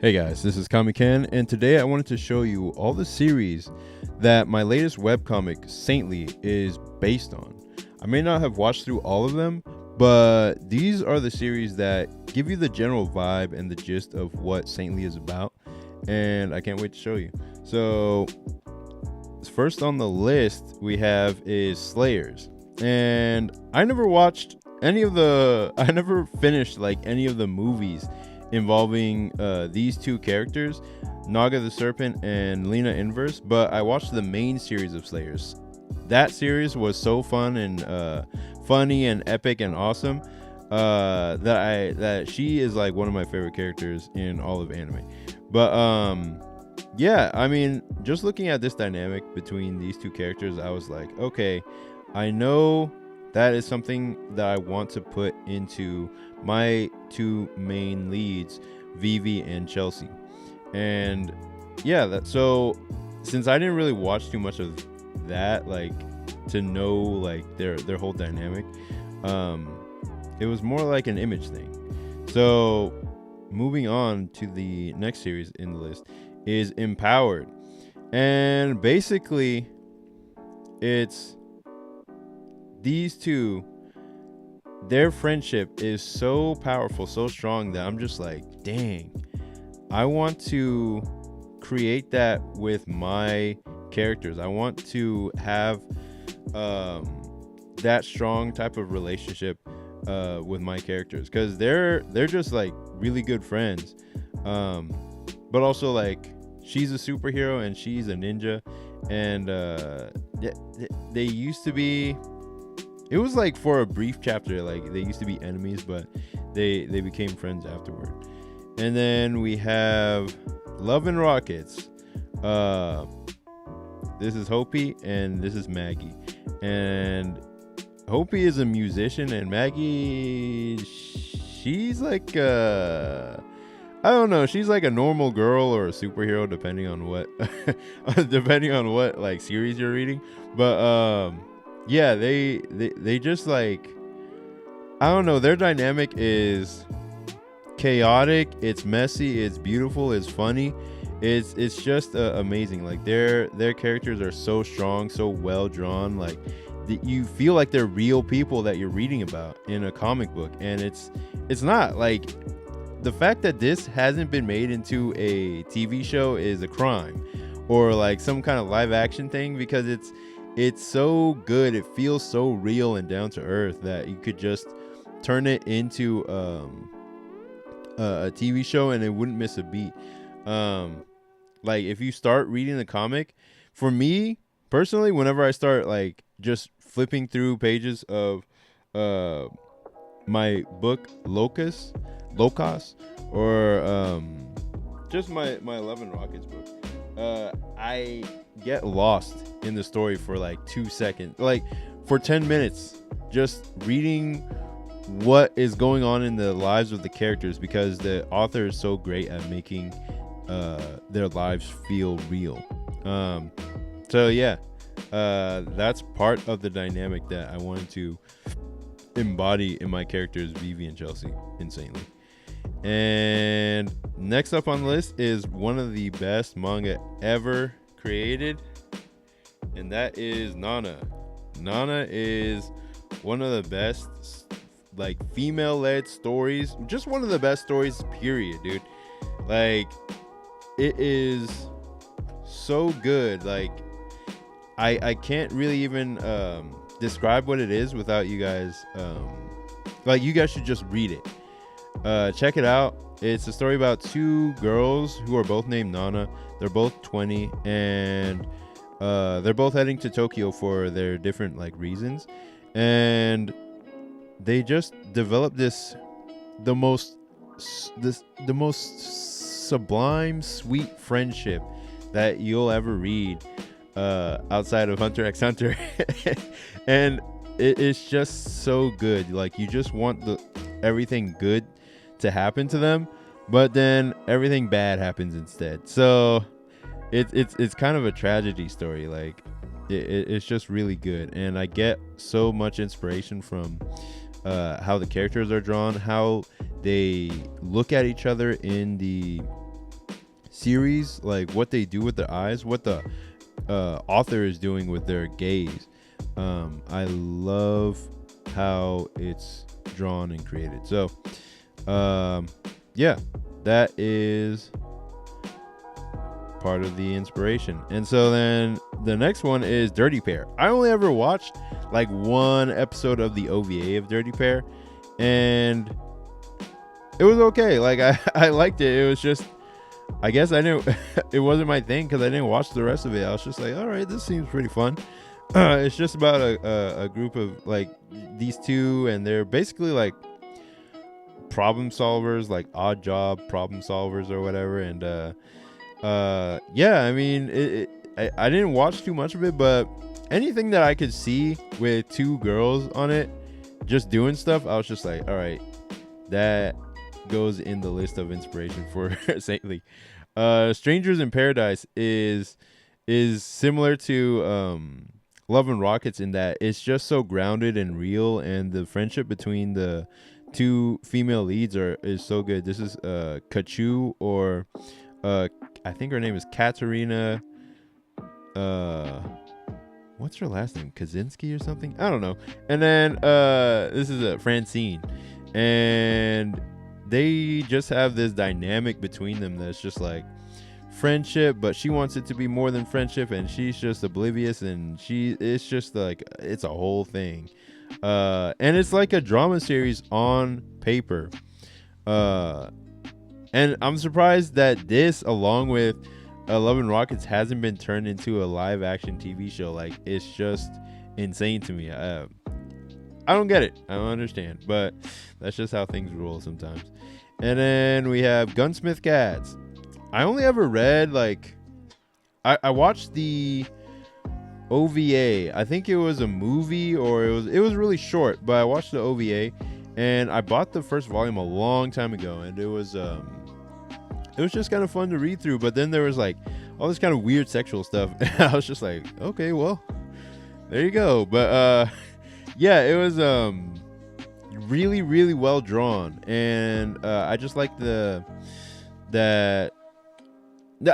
Hey guys, this is Comic Ken, and today I wanted to show you all the series that my latest webcomic, Saintly, is based on. I may not have watched through all of them, but these are the series that give you the general vibe and the gist of what Saintly is about, and I can't wait to show you. So, first on the list we have is Slayers, and I never watched I never finished like any of the movies involving these two characters, Naga the Serpent and Lena Inverse, but I watched the main series of Slayers. That series was so fun and funny and epic and awesome that she is like one of my favorite characters in all of anime. But yeah, I mean, just looking at this dynamic between these two characters, I was like, okay, I know that is something that I want to put into my two main leads, Vivi and Chelsea. And yeah, so since I didn't really watch too much of that, like to know like their whole dynamic, it was more like an image thing. So moving on to the next series in the list is Empowered. And basically it's these two, their friendship is so powerful, so strong that I'm just like, dang, I want to create that with my characters. I want to have that strong type of relationship with my characters, because they're just like really good friends, but also like she's a superhero and she's a ninja, and they used to be, it was like for a brief chapter, like they used to be enemies, but they became friends afterward. And then we have Love and Rockets. This is Hopi and this is Maggie. And Hopi is a musician, and Maggie, she's like I don't know, she's like a normal girl or a superhero depending on what depending on what like series you're reading. But yeah, they just like, I don't know, their dynamic is chaotic, it's messy, it's beautiful, it's funny, it's just amazing. Like their characters are so strong, so well drawn, like you feel like they're real people that you're reading about in a comic book. And it's not like, the fact that this hasn't been made into a TV show is a crime, or like some kind of live action thing, because it's so good, it feels so real and down to earth that you could just turn it into a TV show and it wouldn't miss a beat. Like if you start reading the comic, for me personally, whenever I start like just flipping through pages of my book Locus, or just my 11 Rockets book, I get lost in the story for like 2 seconds, like for 10 minutes, just reading what is going on in the lives of the characters, because the author is so great at making their lives feel real. So yeah, that's part of the dynamic that I wanted to embody in my characters, Vivi and Chelsea, insanely. And next up on the list is one of the best manga ever created, and that is Nana. Nana is one of the best like female-led stories, just one of the best stories, period, dude. Like it is so good. Like I can't really even describe what it is without you guys like, you guys should just read it. Check it out. It's a story about two girls who are both named Nana. They're both 20, and they're both heading to Tokyo for their different like reasons, and they just develop the most sublime, sweet friendship that you'll ever read outside of Hunter x Hunter. And it's just so good. Like you just want everything good to happen to them, but then everything bad happens instead. So it's kind of a tragedy story. Like it's just really good, and I get so much inspiration from how the characters are drawn, how they look at each other in the series, like what they do with their eyes, what the author is doing with their gaze. I love how it's drawn and created. So yeah, that is part of the inspiration. And so then the next one is Dirty Pair. I only ever watched like one episode of the OVA of Dirty Pair, and it was okay. Like I liked it. It was just, I guess I didn't it wasn't my thing because I didn't watch the rest of it. I was just like, all right, this seems pretty fun. It's just about a group of like these two, and they're basically like problem solvers, like odd job problem solvers or whatever. And yeah, I mean, I didn't watch too much of it, but anything that I could see with two girls on it just doing stuff, I was just like, all right, that goes in the list of inspiration for Saintly. Strangers in Paradise is similar to Love and Rockets in that it's just so grounded and real, and the friendship between the two female leads is so good. This is Kachu, or I think her name is Katerina. What's her last name? Kaczynski or something? I don't know. And then this is Francine, and they just have this dynamic between them that's just like friendship, but she wants it to be more than friendship, and she's just oblivious, and it's just like, it's a whole thing. And it's like a drama series on paper. And I'm surprised that this, along with Love and Rockets, hasn't been turned into a live action TV show. Like, it's just insane to me. I don't get it. I don't understand, but that's just how things roll sometimes. And then we have Gunsmith Cats. I only ever read, like, I watched the OVA. I think it was a movie, or it was really short, but I watched the OVA, and I bought the first volume a long time ago, and it was just kind of fun to read through. But then there was like all this kind of weird sexual stuff, and I was just like, okay, well, there you go. But yeah, it was really, really well drawn, and I just like that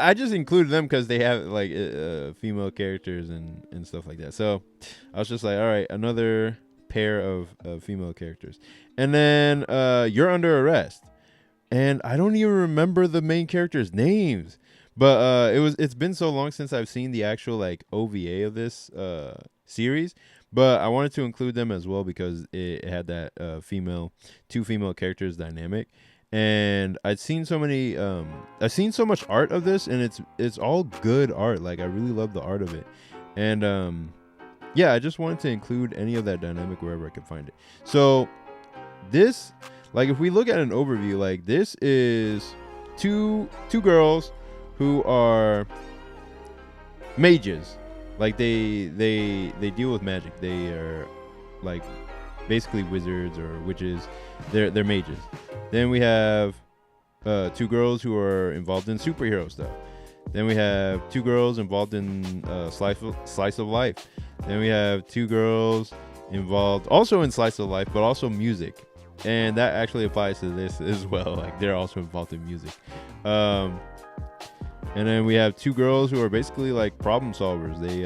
I just included them because they have like female characters and stuff like that. So I was just like, all right, another pair of female characters. And then You're Under Arrest, and I don't even remember the main characters' names, but it's been so long since I've seen the actual like OVA of this series. But I wanted to include them as well because it had that two female characters dynamic. And I've seen so much art of this, and it's all good art. Like, I really love the art of it. And yeah, I just wanted to include any of that dynamic wherever I could find it. So this, like, if we look at an overview, like, this is two girls who are mages. Like, they deal with magic. They are like basically wizards or witches. They're mages. Then we have two girls who are involved in superhero stuff. Then we have two girls involved in slice of life. Then we have two girls involved also in slice of life, but also music. And that actually applies to this as well. Like, they're also involved in music. And then we have two girls who are basically like problem solvers. They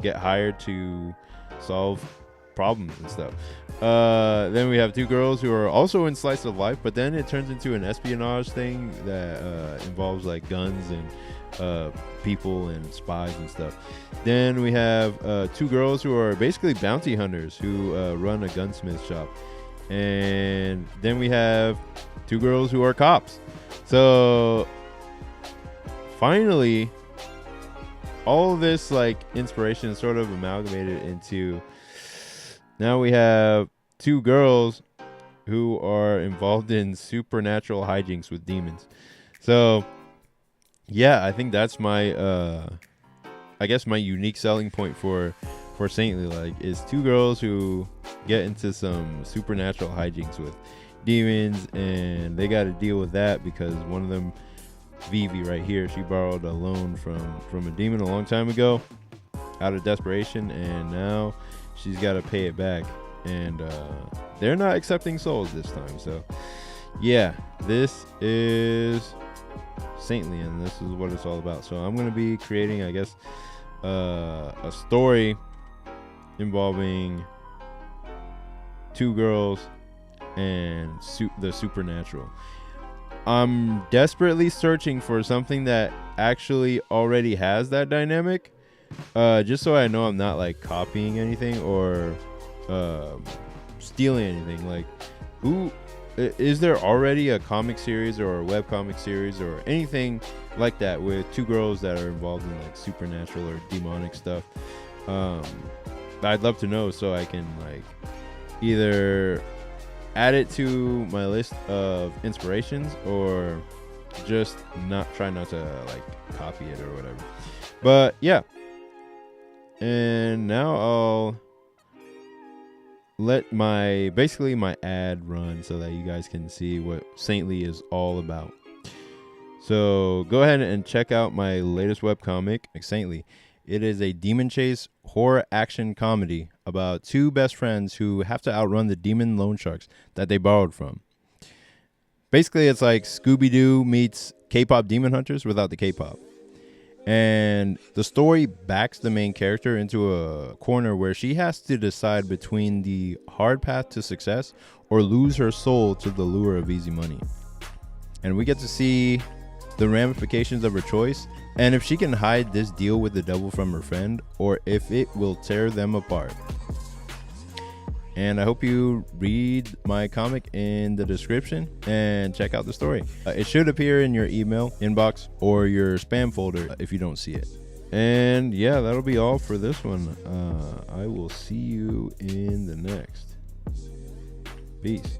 get hired to solve problems and stuff. Then we have two girls who are also in slice of life, but then it turns into an espionage thing that involves like guns and people and spies and stuff. Then we have two girls who are basically bounty hunters who run a gunsmith shop. And then we have two girls who are cops. So finally, all of this like inspiration is sort of amalgamated into, now we have two girls who are involved in supernatural hijinks with demons. So yeah, I think that's my my unique selling point for Saintly, like, is two girls who get into some supernatural hijinks with demons, and they got to deal with that because one of them, Vivi right here, she borrowed a loan from a demon a long time ago out of desperation, and now she's got to pay it back, and they're not accepting souls this time. So yeah, this is Saintly, and this is what it's all about. So I'm going to be creating, I guess, a story involving two girls and the supernatural. I'm desperately searching for something that actually already has that dynamic, just so I know I'm not like copying anything or stealing anything. Like, who is there already a comic series or a webcomic series or anything like that with two girls that are involved in like supernatural or demonic stuff? I'd love to know so I can like either add it to my list of inspirations or just try not to like copy it or whatever. But yeah, and now I'll let my ad run so that you guys can see what Saintly is all about. So go ahead and check out my latest webcomic, Saintly. It is a demon chase horror action comedy about two best friends who have to outrun the demon loan sharks that they borrowed from. Basically, it's like Scooby-Doo meets K-pop Demon Hunters without the K-pop. And the story backs the main character into a corner where she has to decide between the hard path to success or lose her soul to the lure of easy money. And we get to see the ramifications of her choice, and if she can hide this deal with the devil from her friend, or if it will tear them apart. And I hope you read my comic in the description and check out the story. It should appear in your email inbox or your spam folder if you don't see it. And yeah, that'll be all for this one. I will see you in the next. Peace.